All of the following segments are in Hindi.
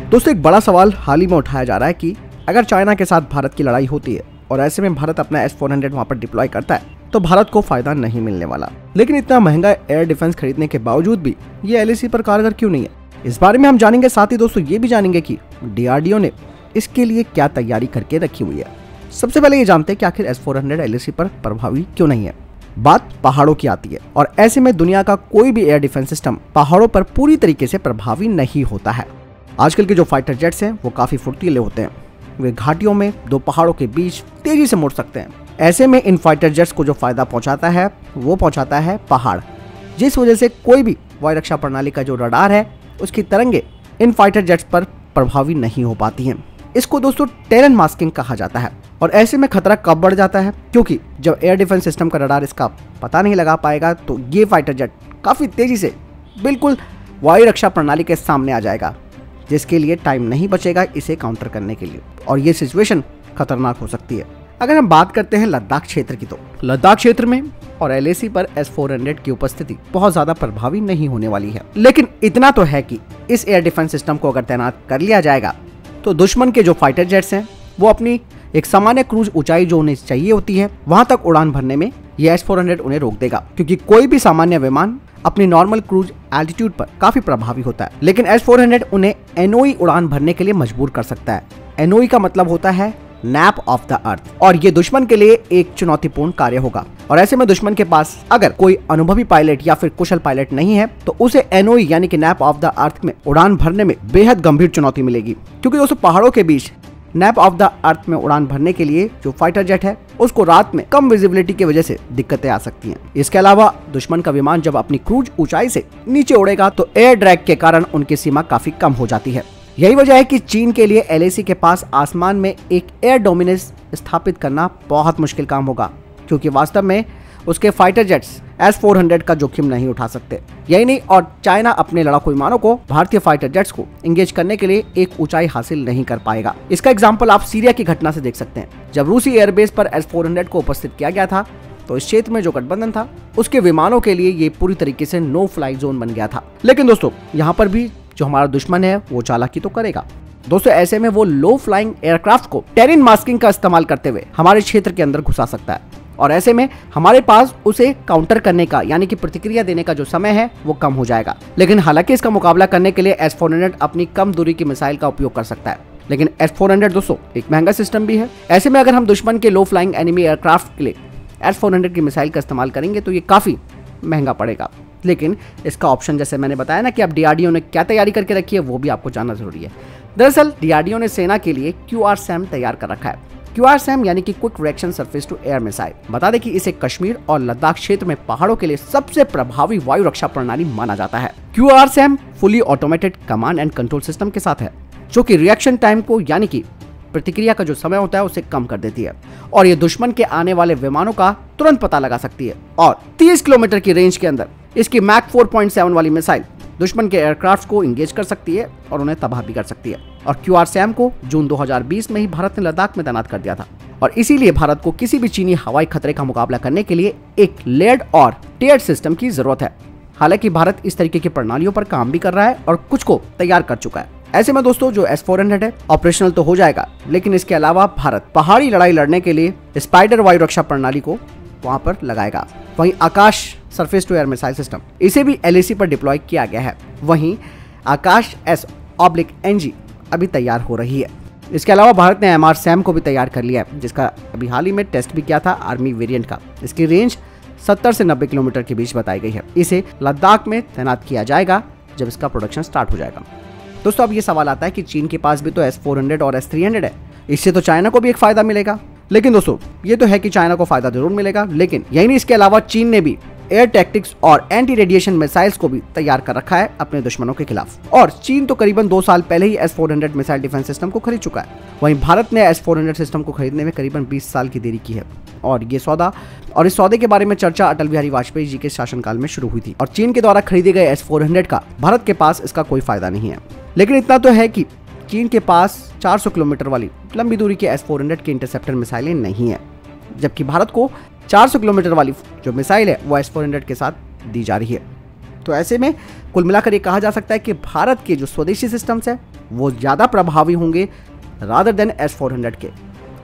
दोस्तों एक बड़ा सवाल हाल ही में उठाया जा रहा है कि अगर चाइना के साथ भारत की लड़ाई होती है और ऐसे में भारत अपना S-400 वहां पर डिप्लॉय करता है तो भारत को फायदा नहीं मिलने वाला। लेकिन इतना महंगा एयर डिफेंस खरीदने के बावजूद भी ये LAC पर कारगर क्यों नहीं है, इस बारे में हम जानेंगे। साथ ही दोस्तों ये भी जानेंगे कि DRDO ने इसके लिए क्या तैयारी करके रखी हुई है। सबसे पहले ये जानते हैं कि आखिर S-400 LAC पर प्रभावी क्यों नहीं है। बात पहाड़ों की आती है और ऐसे में दुनिया का कोई भी एयर डिफेंस सिस्टम पहाड़ों पर पूरी तरीके से प्रभावी नहीं होता है। आजकल के जो फाइटर जेट्स हैं वो काफी फुर्तीले होते हैं, वे घाटियों में दो पहाड़ों के बीच तेजी से मुड़ सकते हैं। ऐसे में इन फाइटर जेट्स को जो फायदा पहुंचाता है वो पहुंचाता है पहाड़, जिस वजह से कोई भी वायु रक्षा प्रणाली का जो रडार है उसकी तरंगे इन फाइटर जेट्स पर प्रभावी नहीं हो पाती हैं। इसको दोस्तों टेरेन मास्किंग कहा जाता है। और ऐसे में खतरा कब बढ़ जाता है, क्योंकि जब एयर डिफेंस सिस्टम का रडार इसका पता नहीं लगा पाएगा तो ये फाइटर जेट काफी तेजी से बिल्कुल वायु रक्षा प्रणाली के सामने आ जाएगा, जिसके लिए टाइम नहीं बचेगा इसे काउंटर करने के लिए और ये सिचुएशन खतरनाक हो सकती है। अगर हम बात करते हैं लद्दाख क्षेत्र की, तो लद्दाख क्षेत्र में और LAC पर S-400 की उपस्थिति बहुत ज्यादा प्रभावी नहीं होने वाली है। लेकिन इतना तो है कि इस एयर डिफेंस सिस्टम को अगर तैनात कर लिया जाएगा तो दुश्मन के जो फाइटर जेट्स हैं वो अपनी एक सामान्य क्रूज ऊंचाई जो उन्हें चाहिए होती है वहां तक उड़ान भरने में ये S-400 उन्हें रोक देगा, क्योंकि कोई भी सामान्य विमान अपनी नॉर्मल क्रूज एल्टीट्यूड पर काफी प्रभावी होता है। लेकिन S-400 उन्हें NOE उड़ान भरने के लिए मजबूर कर सकता है। NOE का मतलब होता है नैप ऑफ द अर्थ, और ये दुश्मन के लिए एक चुनौतीपूर्ण कार्य होगा। और ऐसे में दुश्मन के पास अगर कोई अनुभवी पायलट या फिर कुशल पायलट नहीं है तो उसे NOE यानी कि नैप ऑफ द अर्थ में उड़ान भरने में बेहद गंभीर चुनौती मिलेगी, क्योंकि दोस्तों पहाड़ों के बीच नैप ऑफ द अर्थ में उड़ान भरने के लिए जो फाइटर जेट है उसको रात में कम विजिबिलिटी की वजह से दिक्कतें आ सकती हैं। इसके अलावा दुश्मन का विमान जब अपनी क्रूज ऊंचाई से नीचे उड़ेगा तो एयर ड्रैग के कारण उनकी सीमा काफी कम हो जाती है। यही वजह है कि चीन के लिए LAC के पास आसमान में एक एयर डोमिनेंस स्थापित करना बहुत मुश्किल काम होगा, क्योंकि वास्तव में उसके फाइटर जेट्स S-400 का जोखिम नहीं उठा सकते। यही नहीं, और चाइना अपने लड़ाकू विमानों को भारतीय फाइटर जेट्स को एंगेज करने के लिए एक ऊंचाई हासिल नहीं कर पाएगा। इसका एग्जाम्पल आप सीरिया की घटना से देख सकते हैं। जब रूसी एयरबेस पर S-400 को उपस्थित किया गया था तो इस क्षेत्र में जो गठबंधन था उसके विमानों के लिए ये पूरी तरीके से नो फ्लाई जोन बन गया था। लेकिन दोस्तों यहाँ पर भी जो हमारा दुश्मन है वो चालाकी तो करेगा। दोस्तों ऐसे में वो लो फ्लाइंग एयरक्राफ्ट को टेरेन मास्किंग का इस्तेमाल करते हुए हमारे क्षेत्र के अंदर घुसा सकता है, और ऐसे में हमारे पास उसे काउंटर करने का यानी कि प्रतिक्रिया देने का जो समय है वो कम हो जाएगा। लेकिन हालांकि इसका मुकाबला करने के लिए S-400 अपनी कम दूरी की मिसाइल का उपयोग कर सकता है। लेकिन S-400 दोस्तों एक महंगा सिस्टम भी है। ऐसे में अगर हम दुश्मन के लो फ्लाइंग एनिमी एयरक्राफ्ट के लिए S-400 की मिसाइल का इस्तेमाल करेंगे तो ये काफी महंगा पड़ेगा। लेकिन इसका ऑप्शन जैसे मैंने बताया ना कि अब DRDO ने क्या तैयारी करके रखी है वो भी आपको जानना जरूरी है। दरअसल DRDO ने सेना के लिए QRSAM तैयार कर रखा है। QRSAM यानी कि quick reaction surface to air missile. बता दें कि इसे कश्मीर और लद्दाख क्षेत्र में पहाड़ों के लिए सबसे प्रभावी वायु रक्षा प्रणाली माना जाता है। QRSAM fully automated command and control system के साथ है, जो कि रिएक्शन टाइम को यानी कि प्रतिक्रिया का जो समय होता है उसे कम कर देती है, और ये दुश्मन के आने वाले विमानों का तुरंत पता लगा सकती है। और 30 किलोमीटर की रेंज के अंदर इसकी मैक 4.7 वाली मिसाइल दुश्मन के एयरक्राफ्ट को इंगेज कर सकती है और उन्हें तबाह भी कर सकती है। और QRSAM को जून 2020 में ही भारत ने लद्दाख में तैनात कर दिया था, और इसीलिए भारत को किसी भी चीनी हवाई खतरे का मुकाबला करने के लिए एक लेयर्ड और टियर्ड सिस्टम की जरूरत है। हालांकि भारत इस तरीके की प्रणालियों पर काम भी कर रहा है और कुछ को तैयार कर चुका है। ऐसे में दोस्तों जो S-400 है ऑपरेशनल तो हो जाएगा, लेकिन इसके अलावा भारत पहाड़ी लड़ाई लड़ने के लिए स्पाइडर वायु रक्षा प्रणाली को वहां पर लगाएगा। वहीं Akash surface to air missile system इसे भी LAC पर डिप्लॉय किया गया है। वहीं आकाश S/NG अभी तैयार हो रही है। इसके अलावा भारत ने MRSAM को भी तैयार कर लिया है, जिसका अभी हाल ही में टेस्ट भी किया था आर्मी वेरिएंट का। इसकी रेंज 70 से 90 किलोमीटर के बीच बताई गई है। इसे लद्दाख में तैनात किया जाएगा जब इसका प्रोडक्शन स्टार्ट हो जाएगा। दोस्तों अब ये सवाल आता है कि चीन के पास भी तो S-400 और S-300 है, इससे तो चाइना को भी एक फायदा मिलेगा। लेकिन दोस्तों ये तो है कि चाइना को फायदा जरूर मिलेगा, लेकिन यही नहीं, इसके अलावा चीन ने भी एयर टैक्टिक्स और एंटी रेडिएशन मिसाइल्स को भी तैयार कर रखा है अपने दुश्मनों के खिलाफ। और चीन तो करीबन 2 साल पहले ही S-400 मिसाइल डिफेंस सिस्टम को खरीद चुका है। वहीं भारत ने S-400 सिस्टम को खरीदने में करीबन 20 साल की देरी की है, और इस सौदे के बारे में चर्चा अटल बिहारी वाजपेयी जी के शासनकाल में शुरू हुई थी। और चीन के द्वारा खरीदे गए S-400 का भारत के पास इसका कोई फायदा नहीं है। लेकिन इतना तो है कि चीन के पास 400 किलोमीटर वाली लंबी दूरी के S-400 की इंटरसेप्टर मिसाइलें नहीं है, जबकि भारत को 400 किलोमीटर वाली जो मिसाइल है वो S-400 के साथ दी जा रही है। तो ऐसे में कुल मिलाकर ये कहा जा सकता है कि भारत के जो स्वदेशी सिस्टम्स है वो ज़्यादा प्रभावी होंगे रादर देन S-400 के,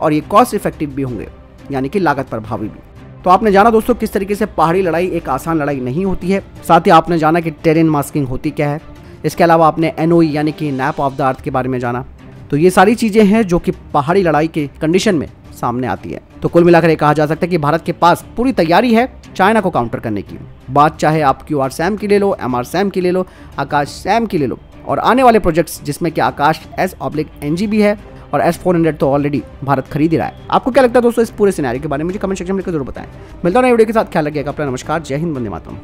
और ये कॉस्ट इफेक्टिव भी होंगे, यानी कि लागत प्रभावी भी। तो आपने जाना दोस्तों किस तरीके से पहाड़ी लड़ाई एक आसान लड़ाई नहीं होती है। साथ ही आपने जाना कि टेरेन मास्किंग होती क्या है। इसके अलावा आपने NOE यानी कि नैप ऑफ द अर्थ के बारे में जाना। तो ये सारी चीज़ें हैं जो कि पहाड़ी लड़ाई के कंडीशन में सामने आती है। तो कुल मिलाकर ये कहा जा सकता है कि भारत के पास पूरी तैयारी है चाइना को काउंटर करने की। बात चाहे आप QR-SAM की ले लो, MR-SAM की ले लो, आकाश-SAM की ले लो, और आने वाले प्रोजेक्ट्स जिसमें कि आकाश S/NG भी है, और S-400 तो ऑलरेडी भारत खरीद ही रहा है। आपको क्या लगता है दोस्तों इस पूरे सिनेरियो के बारे में? मुझे कमेंट सेक्शन में लिखकर जरूर बताएं। मिलता हूं नए वीडियो के साथ, ख्याल रखिएगा अपना। नमस्कार, जय हिंद, वंदे मातरम।